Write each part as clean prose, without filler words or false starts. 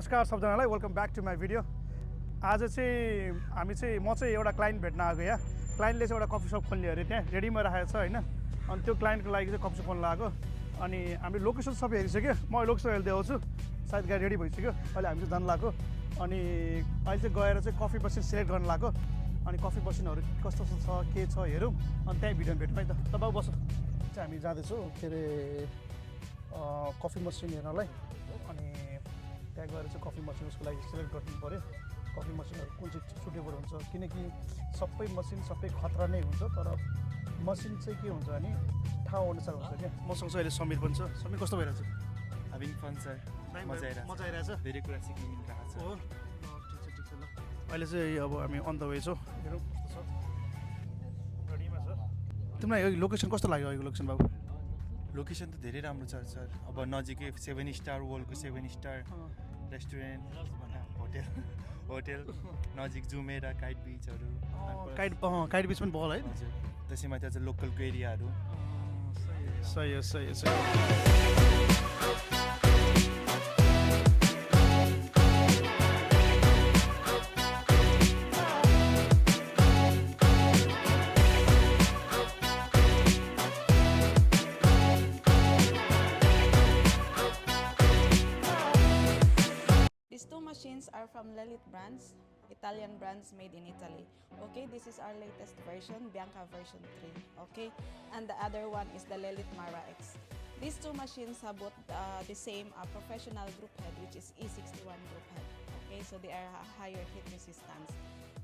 नमस्कार सबजनालाई welcome back to my video. आज चाहिँ म चाहिँ एउटा क्लाइन्ट भेट्न आएको यहाँ। क्लाइन्टले चाहिँ एउटा कफी सप खोल्ने अरे, त्यहाँ रेडीमा राखेको छ होइन। अनि त्यो क्लाइन्टको लागि चाहिँ कफी सप खोल्न आएको। अनि हामीले लोकेसन सबै हेरिसक्यो। म लोकेसन हेर्दै आउँछु, सायद गाडी रेडी भइसक्यो। अहिले हामी चाहिँ जान लाग्यो। अनि अहिले चाहिँ गएर चाहिँ कफी मसिन सेलेक्ट गर्न लाग्यो। अनि कफी मसिनहरू कस्तो छ के छ हेरौँ। अनि त्यहीँ भिडियो भेटौँ है त। तपाईँ बस्नु चाहिँ हामी जाँदैछौँ के अरे कफी मसिन हेर्नलाई। अनि त्यहाँ गएर चाहिँ कफी मसिन उसको लागि सेलेक्ट गर्नु पऱ्यो। कफी मसिनहरू कुन चाहिँ सुटेबल हुन्छ, किनकि सबै मसिन सबै खतरा नै हुन्छ, तर मसिन चाहिँ के हुन्छ भने ठाउँ अनुसार हुन्छ क्या। मसँग चाहिँ अहिले समीर पनि छ। समीर कस्तो भइरहेको छ? Having fun, sir. मजा आइरहेछ। धेरै कुरा सिक्न मिलिरहेको छ। हो ठिक छ ल। अहिले चाहिँ अब हामी अन द वे छौँ। हेरौँ कस्तो छ। रेडीमा छ। तिमीलाई यो लोकेसन कस्तो लाग्यो? यो लोकेसन बाबु? लोकेसन त धेरै राम्रो छ सर। अब नजिकै 7 स्टार वर्ल्डको 7 स्टार रेस्टुरेन्ट, होटेल नजिक जुमेरा काइट बिचहरू, काइट बिच पनि बल है। हजुर। त्यसैमाथि अझ लोकलको एरियाहरू। सही हो। These two machines are from Lelit brands, Italian brands made in Italy. Okay, this is our latest version, Bianca version 3. Okay, and the other one is the Lelit Mara X. These two machines have both the same professional group head, which is E61 group head. Okay, so they are higher heat resistance.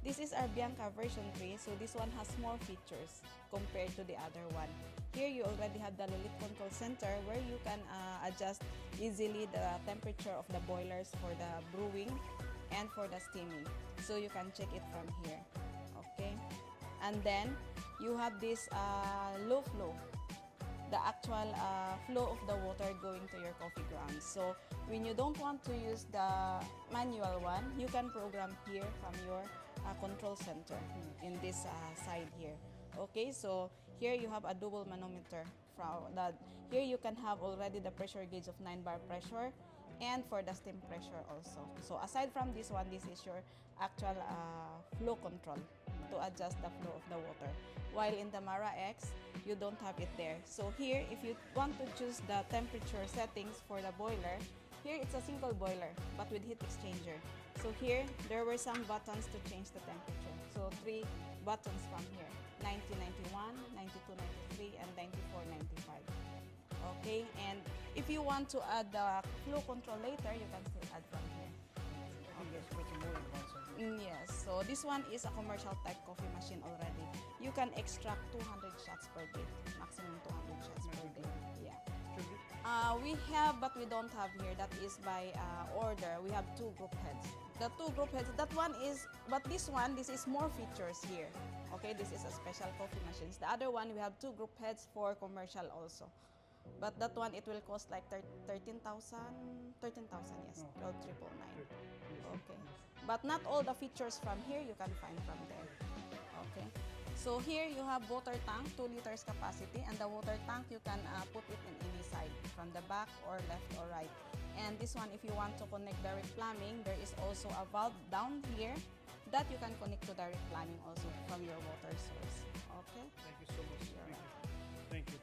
This is our Bianca version 3, so this one has more features compared to the other one. Here you already have the Lelit Control Center where you can adjust easily the temperature of the boilers for the brewing and for the steaming. So you can check it from here. Okay, and then you have this low flow, the actual flow of the water going to your coffee grounds. So when you don't want to use the manual one, you can program here from your control center in this side here. Okay, so here you have a double manometer. Here you can have already the pressure gauge of 9 bar pressure and for the steam pressure also. So aside from this one, this is your actual flow control to adjust the flow of the water. While in the Mara X, you don't have it there. So here, if you want to choose the temperature settings for the boiler, here it's a single boiler but with heat exchanger. So here, there were some buttons to change the temperature. So 3 buttons from here, 9091, 9293, and 9495. Okay, and if you want to add the flow control later, you can still add from here. Yes, so this one is a commercial type coffee machine already. You can extract 200 shots per day, maximum 200 shots per day. Yeah. We have, but we don't have here. That is by order. We have 2 group heads. The 2 group heads, that one is, but this is more features here. Okay, this is a special coffee machines. The other one, we have 2 group heads for commercial also. But that one, it will cost like 13,000, yes, 12,999. Okay, but not all the features from here you can find from there. Okay, so here you have water tank, 2 liters capacity, and the water tank you can put it in any side, from the back or left or right. And this one, if you want to connect direct plumbing, there is also a valve down here that you can connect to direct plumbing also from your water source. Okay. Thank you so much. Thank you.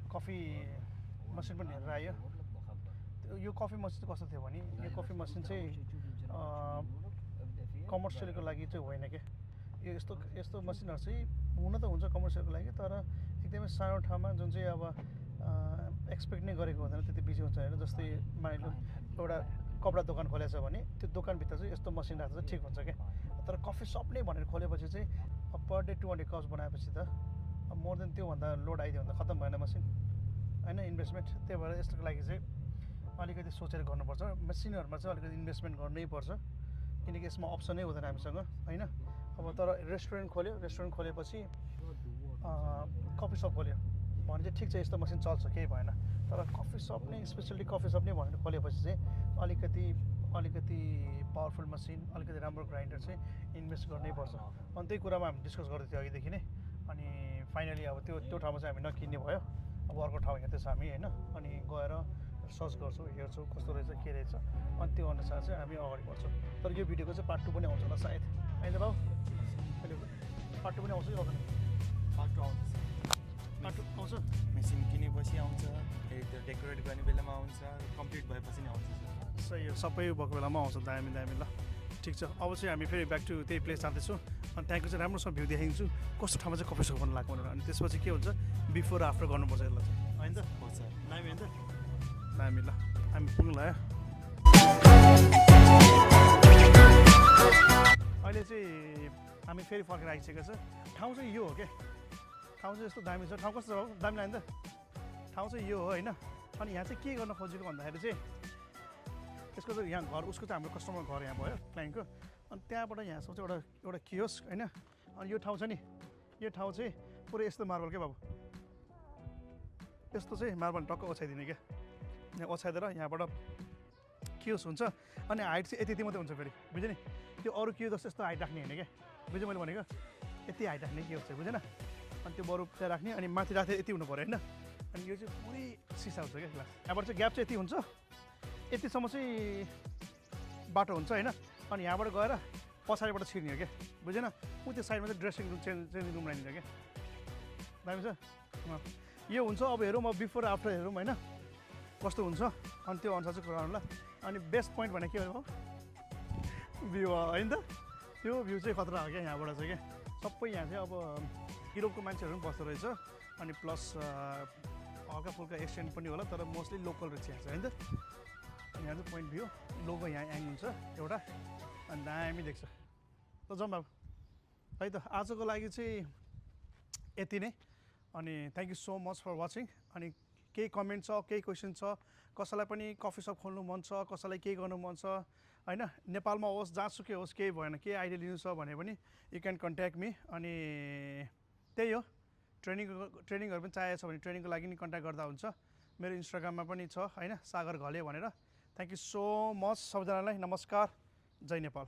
Coffee machine पनि हेरेर आयो। यो coffee machine चाहिँ कस्तो थियो भने, यो coffee machine चाहिँ कमर्सियलको लागि चाहिँ होइन क्या। यो यस्तो मसिनहरू चाहिँ हुन त हुन्छ कमर्सियलको लागि, तर एकदमै सानो ठाउँमा जुन चाहिँ अब एक्सपेक्ट नै गरेको हुँदैन त्यति बिजी हुन्छ होइन। जस्तै मानिलिउँ एउटा कपडा दोकान खोलेको छ भने त्यो दोकानभित्र चाहिँ यस्तो मसिन राख्दा चाहिँ ठिक हुन्छ क्या। तर कफी सप नै भनेर खोलेपछि चाहिँ पर डे 200 कप्स बनाएपछि त मोर देन त्योभन्दा लोड आइदियो भने त खत्तम भएन मसिन होइन, इन्भेस्टमेन्ट। त्यही भएर यसको लागि चाहिँ अलिकति सोचेर गर्नुपर्छ। मसिनहरूमा चाहिँ अलिकति इन्भेस्टमेन्ट गर्नै पर्छ। किनकि यसमा अप्सनै हुँदैन हामीसँग होइन। अब तर रेस्टुरेन्ट खोलेपछि कफी सप खोल्यो भने चाहिँ ठिक छ, यस्तो मसिन चल्छ, केही भएन। तर कफी सप नै स्पेसल्ली कफी सप नै भनेर खोलेपछि चाहिँ अलिकति पावरफुल मसिन, अलिकति राम्रो ग्राइन्डर चाहिँ इन्भेस्ट गर्नै पर्छ। अनि त्यही कुरामा हामी डिस्कस गर्दै थियौँ अघिदेखि नै। अनि फाइनली अब त्यो ठाउँमा चाहिँ हामी नकिन्ने भयो। अब अर्को ठाउँ हेर्दैछ हामी होइन। अनि गएर सर्च गर्छौँ, हेर्छौँ कस्तो रहेछ के रहेछ, अनि त्यो अनुसार चाहिँ हामी अगाडि बढ्छौँ। तर यो भिडियोको चाहिँ पार्ट 2 पनि आउँछ होला सायद, होइन बाबु? पार्ट 2 पनि आउँछ कि आउँदैन? पार्ट 2 आउँछ। पार्ट 2 आउँछ। मेसिन किनेपछि आउँछ, फेरि त्यो डेकोरेट गर्ने बेलामा आउँछ, कम्प्लिट भएपछि नै आउँछ। सही हो, सबै भएको बेलामा आउँछ। दामी ल, ठिक छ। अब चाहिँ हामी फेरि ब्याक टु त्यही प्लेस जाँदैछौँ। अनि त्यहाँको चाहिँ राम्रोसँग भ्यू देखाइदिन्छु कस्तो ठाउँमा चाहिँ कफी सप गर्नु लाग्यो भनेर। अनि त्यसपछि के हुन्छ, बिफोर आफ्टर गर्नुपर्छ यसलाई चाहिँ, होइन त? हो सर। दामी होइन त? दामी ल, हामी पुग्नु लाग्यो। अहिले चाहिँ हामी फेरि फर्केर आइसकेको छ। ठाउँ चाहिँ यो हो क्या, ठाउँ चाहिँ यस्तो दामी छ। ठाउँ कस्तो छ बाबु, दामी लाग्यो नि त? ठाउँ चाहिँ यो हो होइन। अनि यहाँ चाहिँ के गर्न खोजेको भन्दाखेरि चाहिँ यसको चाहिँ यहाँ घर, उसको चाहिँ हाम्रो कस्टमर घर यहाँ भयो क्लाइन्टको। अनि त्यहाँबाट यहाँसम्म चाहिँ एउटा कियोस्क होइन। अनि यो ठाउँ छ नि, यो ठाउँ चाहिँ पुरै यस्तो मार्बल क्या बाबु, यस्तो चाहिँ मार्बल टक्क ओछ्याइदिने क्या। यहाँ ओछ्याइदिएर यहाँबाट कियोस् हुन्छ। अनि हाइट चाहिँ यति मात्रै हुन्छ फेरि, बुझ्यो नि? त्यो अरू कियो जस्तो यस्तो हाइट राख्ने होइन क्या, बुझ्यो मैले भनेको? यति हाइट राख्ने कियोस् चाहिँ, बुझेन? अनि त्यो बरु त्यहाँ राख्ने, अनि माथि राख्दै यति हुनु पऱ्यो होइन। अनि यो चाहिँ पुरै सिसा हुन्छ क्या ग्लास। यहाँबाट चाहिँ ग्याप चाहिँ यति हुन्छ, यतिसम्म चाहिँ बाटो हुन्छ होइन। अनि यहाँबाट गएर पछाडिबाट छिर्ने हो क्या, बुझेन? ऊ त्यो साइडमा चाहिँ ड्रेसिङ रुम चेन्जिङ रुम राखिदिन्छ क्या। दामी छ। यो हुन्छ। अब हेरौँ, अब बिफोर आफ्टर हेरौँ होइन कस्तो हुन्छ। अनि त्यो अनुसार चाहिँ कुरा गर्नुला। अनि बेस्ट पोइन्ट भने के हो, भ्यू होइन त? त्यो भ्यू चाहिँ खतरा हो क्या यहाँबाट चाहिँ क्या। सबै यहाँ चाहिँ अब युरोपको मान्छेहरू पनि बस्दो रहेछ। अनि प्लस हल्का फुल्का एक्सटेन्ड पनि होला, तर मोस्टली लोकल रहेछ यहाँ चाहिँ, होइन त? यहाँ चाहिँ पोइन्ट भ्यू, लोगो यहाँ एङ हुन्छ एउटा, अनि दामी देख्छ। त जाउँ बाबु है त। आजको लागि चाहिँ यति नै। अनि thank you so much for watching. अनि केही कमेन्ट छ, केही क्वेसन छ, कसैलाई पनि कफी सप खोल्नु मन छ, कसैलाई केही गर्नु मन छ होइन, नेपालमा होस् जहाँसुकै होस्, केही भएन, केही आइडिया लिनु छ भने पनि यु क्यान कन्ट्याक्ट मी। अनि त्यही हो, ट्रेनिङहरू पनि चाहिएको छ भने ट्रेनिङको लागि नि कन्ट्याक्ट गर्दा हुन्छ। मेरो इन्स्टाग्राममा पनि छ होइन, सागर घले भनेर। थ्याङ्क यू सो मच सबैजनालाई। नमस्कार, जय नेपाल।